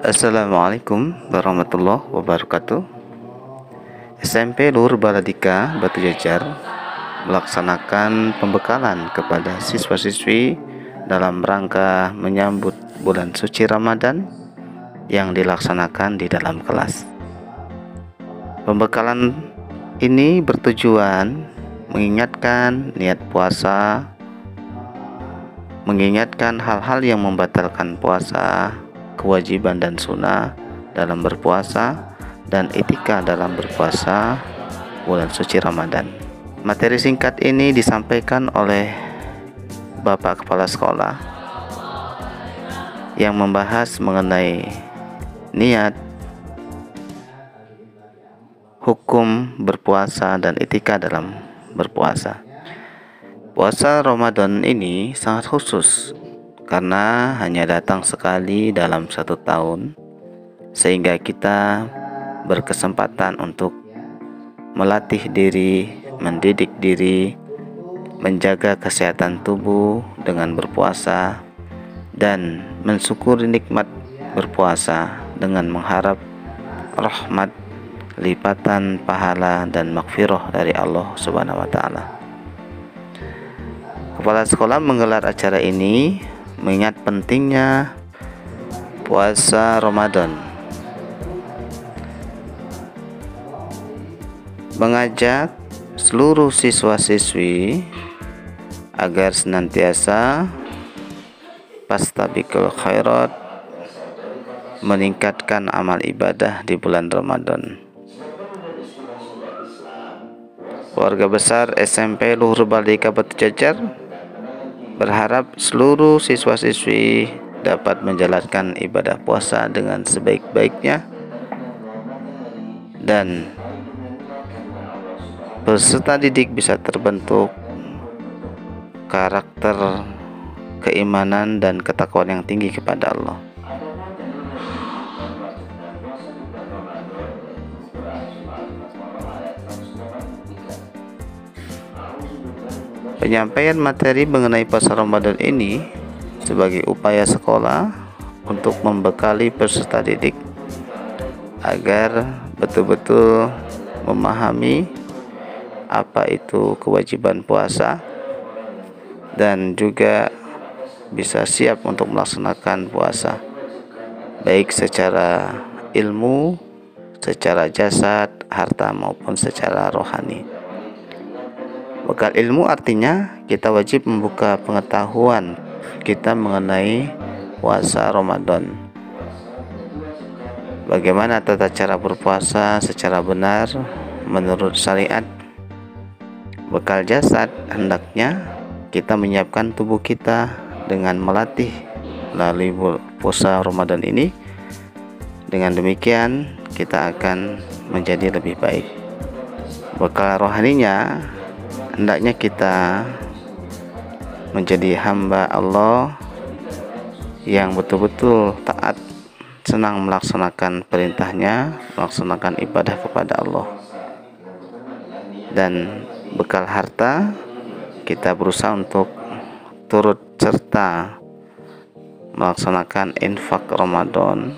Assalamualaikum warahmatullahi wabarakatuh. SMP Luhur Baladika Batu Jajar melaksanakan pembekalan kepada siswa-siswi dalam rangka menyambut bulan suci Ramadan yang dilaksanakan di dalam kelas. Pembekalan ini bertujuan mengingatkan niat puasa, mengingatkan hal-hal yang membatalkan puasa, kewajiban dan sunnah dalam berpuasa, dan etika dalam berpuasa bulan suci Ramadan. Materi singkat ini disampaikan oleh Bapak Kepala Sekolah yang membahas mengenai niat, hukum berpuasa, dan etika dalam berpuasa. Puasa Ramadan ini sangat khusus karena hanya datang sekali dalam satu tahun, sehingga kita berkesempatan untuk melatih diri, mendidik diri, menjaga kesehatan tubuh dengan berpuasa, dan mensyukuri nikmat berpuasa dengan mengharap rahmat, lipatan pahala, dan maghfirah dari Allah Subhanahu wa Ta'ala. Kepala sekolah menggelar acara ini mengingat pentingnya puasa Ramadan, mengajak seluruh siswa-siswi agar senantiasa fastabiqul khairat, meningkatkan amal ibadah di bulan Ramadan. Keluarga besar SMP Luhur Baladika Batu Jajar berharap seluruh siswa-siswi dapat menjalankan ibadah puasa dengan sebaik-baiknya dan peserta didik bisa terbentuk karakter, keimanan, dan ketakwaan yang tinggi kepada Allah. Penyampaian materi mengenai puasa Ramadan ini sebagai upaya sekolah untuk membekali peserta didik agar betul-betul memahami apa itu kewajiban puasa dan juga bisa siap untuk melaksanakan puasa, baik secara ilmu, secara jasad, harta, maupun secara rohani. Bekal ilmu artinya kita wajib membuka pengetahuan kita mengenai puasa Ramadan. Bagaimana tata cara berpuasa secara benar menurut syariat. Bekal jasad, hendaknya kita menyiapkan tubuh kita dengan melatih melalui puasa Ramadan ini. Dengan demikian kita akan menjadi lebih baik. Bekal rohaninya, hendaknya kita menjadi hamba Allah yang betul-betul taat, senang melaksanakan perintahnya, melaksanakan ibadah kepada Allah. Dan bekal harta, kita berusaha untuk turut serta melaksanakan infak Ramadan,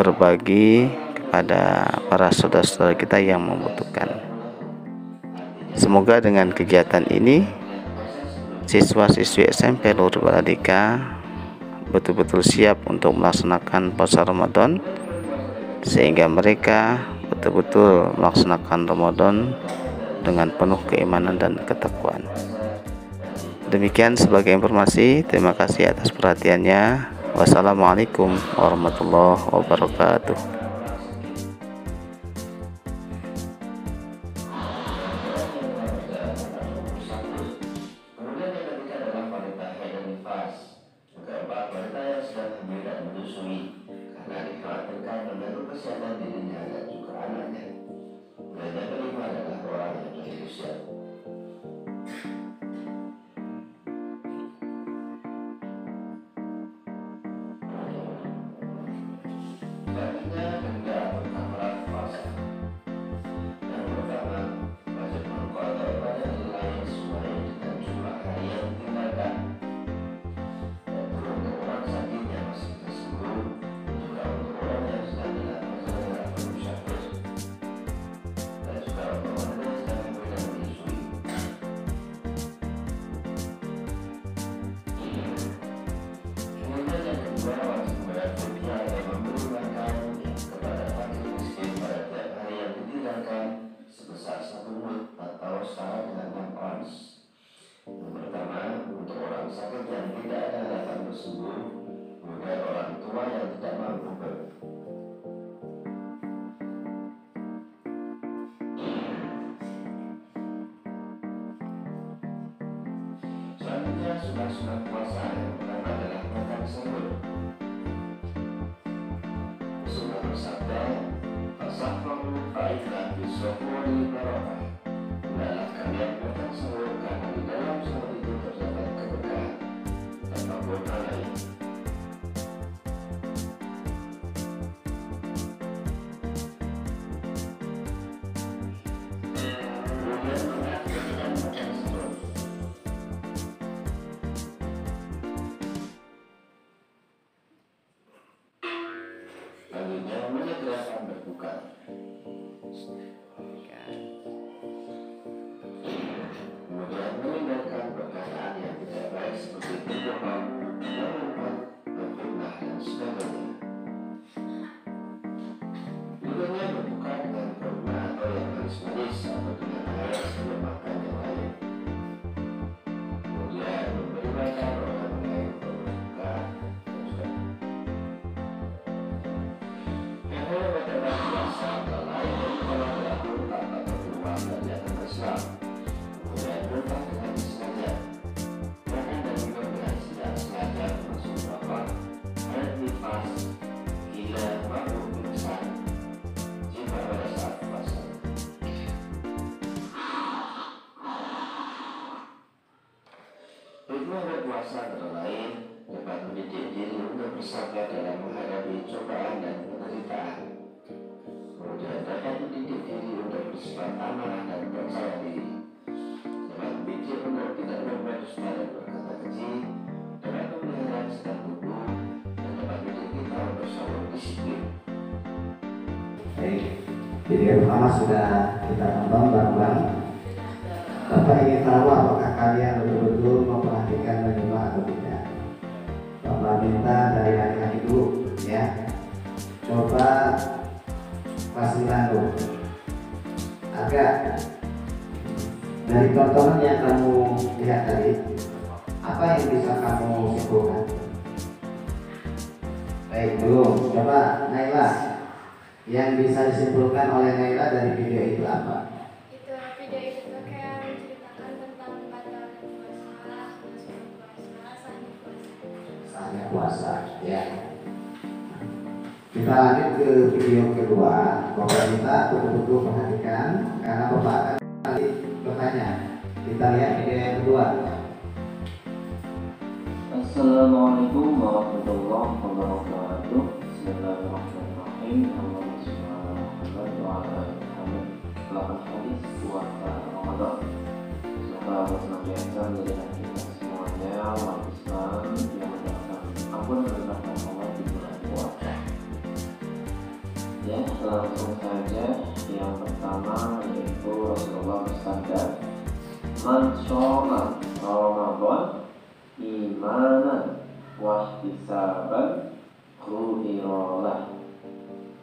berbagi kepada para saudara-saudara kita yang membutuhkan. Semoga dengan kegiatan ini siswa-siswi SMP Luhur Baladika betul-betul siap untuk melaksanakan puasa Ramadan, sehingga mereka betul-betul melaksanakan Ramadan dengan penuh keimanan dan ketakwaan. Demikian sebagai informasi. Terima kasih atas perhatiannya. Wassalamualaikum warahmatullahi wabarakatuh. Karena dikhawatirkan mengganggu kesehatan dirinya dan juga anaknya. Dan yang kelima adalah orang yang lebih usia. Baginya sunat-sunat puasa yang pertama adalah makan sahur. Rasulullah bersabda, "Tasahharu fa inna fis sahuri barakah." Hendaklah kalian makan sahur karena di dalam sahur itu terdapat keberkahan. Tafakkur alaih. Selanjutnya menyegerakan berbuka. Kemudian meninggalkan perkataan yang tidak baik seperti berbohong, mengumpat, memfitnah dan sebagainya. Berikutnya berbuka dengan kurma atau yang manis-manis atau dengan air sebelum makan yang lain. Kemudian memberi makan orang lain untuk berbuka dan juga yang adalah biasa lain dari kalau berlaku tanpa keluar dari atas Islam. Kemudian berubah dengan disengaja. Bahkan dan juga dengan tidak sengaja termasuk bapak, haid nifas, gila, mabuk, pingsan, jika pada saat puasa. Hikmah berpuasa antara lain dapat mendidik diri untuk bersabar dalam menghadapi cobaan dan penderitaan. Kemudian dapat mendidik diri untuk bersifat amanah dan percaya diri. Dapat mendidik untuk tidak bermedus pada berkata keji, dapat memelihara sedang tubuh, dan dapat mendidik kita untuk selalu disiplin. Baik, video pertama sudah kita tonton bareng-bareng. Bapak ingin tahu apakah kalian betul-betul memperhatikan menyimak atau tidak. Bapak minta dari adik-adik dulu, ya. Coba kasih lagu. Agak dari tontonan yang kamu lihat tadi, apa yang bisa kamu simpulkan? Baik, belum. Coba Naila, yang bisa disimpulkan oleh Naila dari video itu apa? Video itu kayak menceritakan tentang batal puasa, Saatnya puasa, ya. Kita lanjut ke video kedua. Bapak kita betul-betul perhatikan karena Bapak akan nanti bertanya. Kita lihat video yang kedua. Assalamualaikum warahmatullahi wabarakatuh. Bismillahirrahmanirrahim. Allahumma shalli ala Muhammad wa ala ali Muhammad. Selama hadis puasa Ramadan. Semoga Allah senantiasa menjadikan kita semuanya umat Islam yang mendapatkan ampun dan rahmat Allah di bulan puasa. Ya, langsung saja yang pertama yaitu Rasulullah bersabda, "Man shoma Ramadan imanan wa ihtisaban ghufira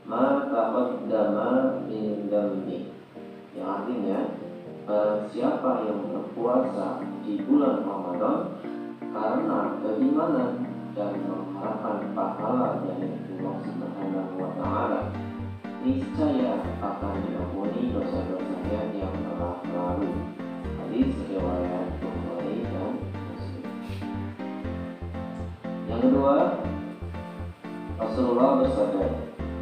ma taqaddama min dhanbi." Yang artinya, siapa yang berpuasa di bulan Ramadan karena keimanan dan mengharapkan pahala dari Allah Subhanahu wa Ta'ala, niscaya akan diampuni dosa-dosanya yang telah lalu. Hadis riwayat Bukhari dan Muslim. Yang kedua, Rasulullah bersabda,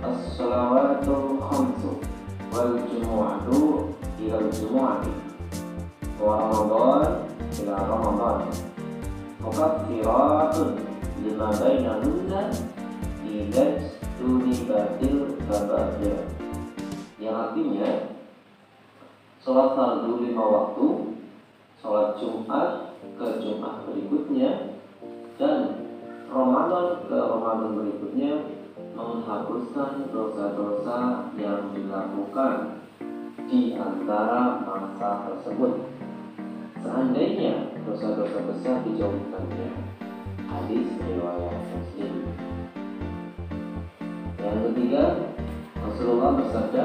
"As-salawatul khamsu wal jumu'atu ila al-jumu'ati wa Ramadan ila Ramadan mukaffiratun lima bainahunna ila tunibatil kabair." Yang artinya, sholat fardu 5 waktu, sholat Jumat ke Jumat berikutnya, dan Ramadan ke Ramadan berikutnya menghapuskan dosa-dosa yang dilakukan di antara masa tersebut, seandainya dosa-dosa besar dijauhkannya. Hadis riwayat Muslim. Yang ketiga, Rasulullah bersabda,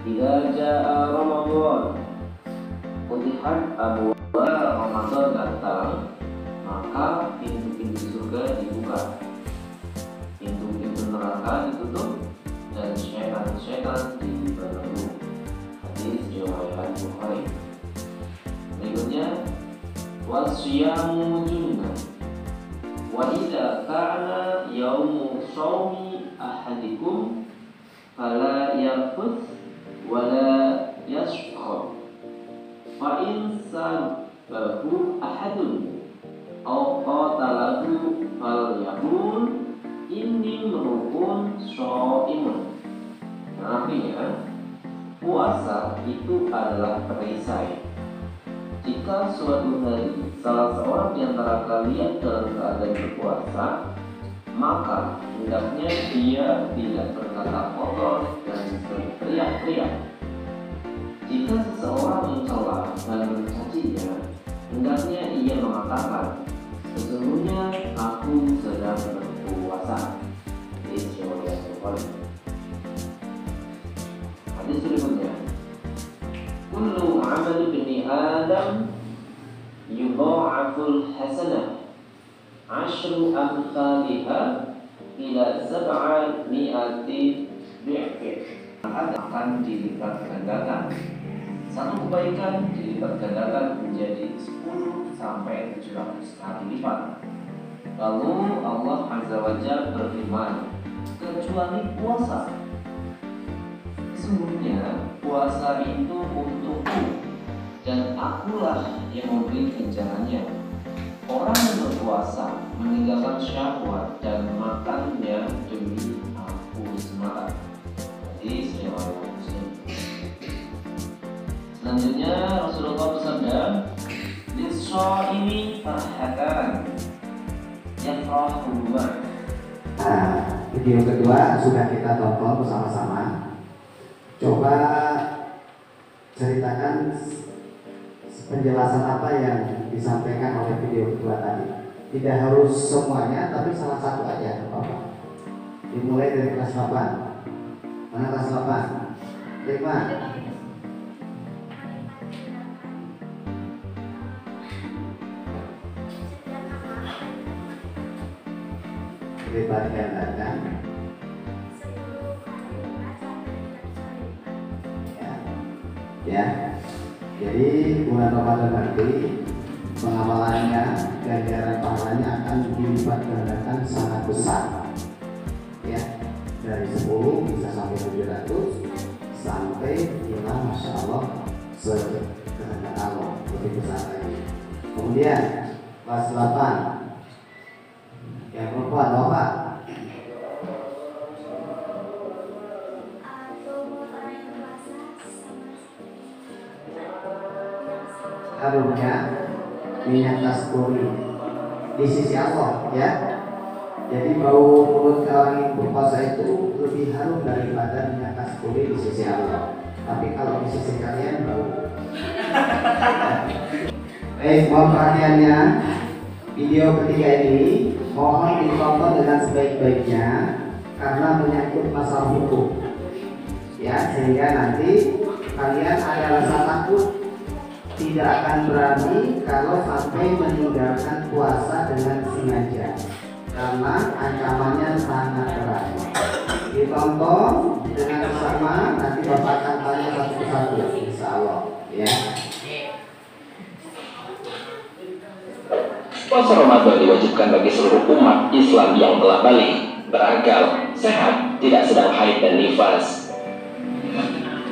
"Idza jaa Ramadan, futihat abwaab Ramadan datang, maka pintu-pintu surga dibuka, pintu-pintu neraka ditutup, dan syaitan-syaitan dibelenggu." Hadis riwayat Bukhari. Berikutnya, "Wasyamu Wa idza kana yaumu shaumi ahadikum fala yarfuth wala yashkhar fa in sabahu ahadun aw qatalahu falyaqul inni mru'un shaimun. Artinya, puasa itu adalah perisai. Jika suatu hari salah seorang di antara kalian dalam keadaan berpuasa, maka hendaknya dia tidak berkata kotor dan berteriak-teriak. Jika seseorang mencela dan mencacinya, hendaknya ia mengatakan, sesungguhnya aku sedang berpuasa. Hadis berikutnya, kullu amal bani Adam yudha'aful hasanah 'ashru amsalha ila 700 dhi'fin. Akan dilipat gandakan. Satu kebaikan dilipat gandakan menjadi 10 sampai 700 kali lipat. Lalu Allah Azza wa Jalla berfirman, kecuali puasa. Sesungguhnya puasa itu untukku dan akulah yang memberi ganjarannya. Orang yang berpuasa meninggalkan syahwat dan makannya demi aku semata. Hadis riwayat Muslim. Selanjutnya Rasulullah bersabda, "Lis-shaimi farhatan yafrahu bima." Video kedua sudah kita tonton bersama-sama. Coba ceritakan penjelasan apa yang disampaikan oleh video kedua tadi. Tidak harus semuanya, tapi salah satu aja, Bapak. Dimulai dari kelas 8. Mana kelas 8? 5. Lipat gandakan. Ya, jadi bulan Ramadan nanti pengamalannya, ganjaran pahalanya akan dilipat gandakan sangat besar. Ya, dari 10 bisa sampai 700 sampai kita masya Allah sekehendak Allah lebih besar lagi. Kemudian kelas 8 yang perempuan Bapak. Harumnya minyak kasturi di sisi Allah, ya. Jadi bau mulut orang yang berpuasa itu lebih harum daripada minyak kasturi di sisi Allah. Tapi kalau di sisi kalian bau. Mohon perhatiannya. Video ketiga ini mohon ditonton dengan sebaik-baiknya karena menyangkut masalah hukum. Ya, sehingga nanti kalian ada rasa takut, tidak akan berani kalau sampai meninggalkan puasa dengan sengaja karena ancamannya sangat berat. Ditonton dengan bersama, nanti Bapak akan tanya satu persatu, insya Allah, ya. Puasa Ramadan diwajibkan bagi seluruh umat Islam yang telah balik, berakal, sehat, tidak sedang haid dan nifas.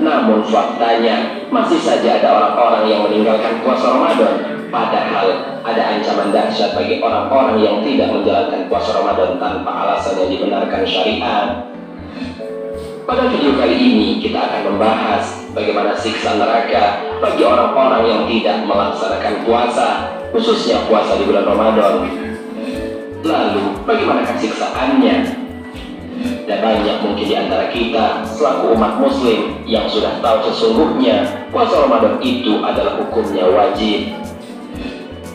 Namun faktanya masih saja ada orang-orang yang meninggalkan puasa Ramadan, padahal ada ancaman dahsyat bagi orang-orang yang tidak menjalankan puasa Ramadan tanpa alasan yang dibenarkan syariat. Pada video kali ini kita akan membahas bagaimana siksa neraka bagi orang-orang yang tidak melaksanakan puasa, khususnya puasa di bulan Ramadan. Lalu bagaimanakah siksaannya? Dan banyak mungkin di antara kita selaku umat muslim yang sudah tahu sesungguhnya puasa Ramadan itu adalah hukumnya wajib,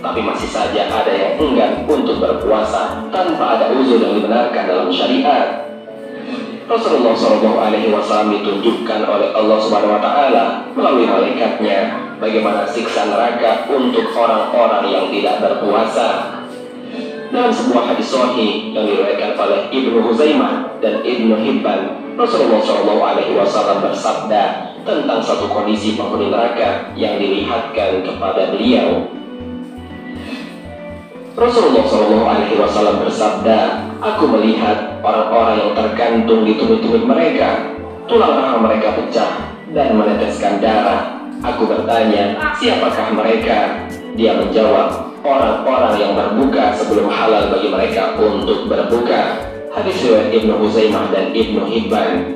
tapi masih saja ada yang enggan untuk berpuasa tanpa ada uzur yang dibenarkan dalam syariat. Rasulullah SAW ditunjukkan oleh Allah Subhanahu Wa Taala melalui malaikatnya bagaimana siksa neraka untuk orang-orang yang tidak berpuasa. Dalam sebuah hadis sahih yang diriwayatkan oleh Ibnu Huzaimah dan Ibnu Hibban, Rasulullah SAW bersabda tentang satu kondisi penghuni neraka yang dilihatkan kepada beliau. Rasulullah SAW bersabda, "Aku melihat orang-orang yang tergantung di tumit-tumit mereka, tulang rahang mereka pecah dan meneteskan darah. Aku bertanya, siapakah mereka?" Dia menjawab, "Orang-orang yang berbuka sebelum halal bagi mereka untuk berbuka." Hadis riwayat Ibnu Huzaimah dan Ibnu Hibban.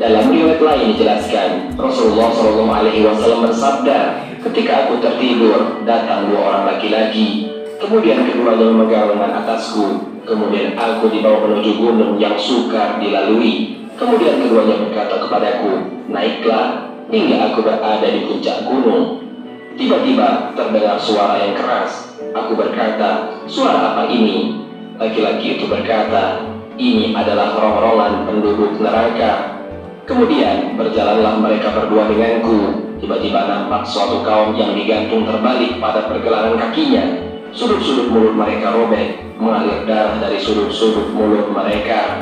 Dalam riwayat lain dijelaskan, Rasulullah SAW bersabda, "Ketika aku tertidur, datang dua orang laki-laki. Kemudian keduanya memegang lengan atasku. Kemudian aku dibawa menuju gunung yang sukar dilalui. Kemudian keduanya berkata kepadaku, 'Naiklah,' hingga aku berada di puncak gunung. Tiba-tiba terdengar suara yang keras. Aku berkata, 'Suara apa ini?' Laki-laki itu berkata, 'Ini adalah rong-rongan penduduk neraka.' Kemudian berjalanlah mereka berdua denganku. Tiba-tiba nampak suatu kaum yang digantung terbalik pada pergelangan kakinya. Sudut-sudut mulut mereka robek, mengalir darah dari sudut-sudut mulut mereka.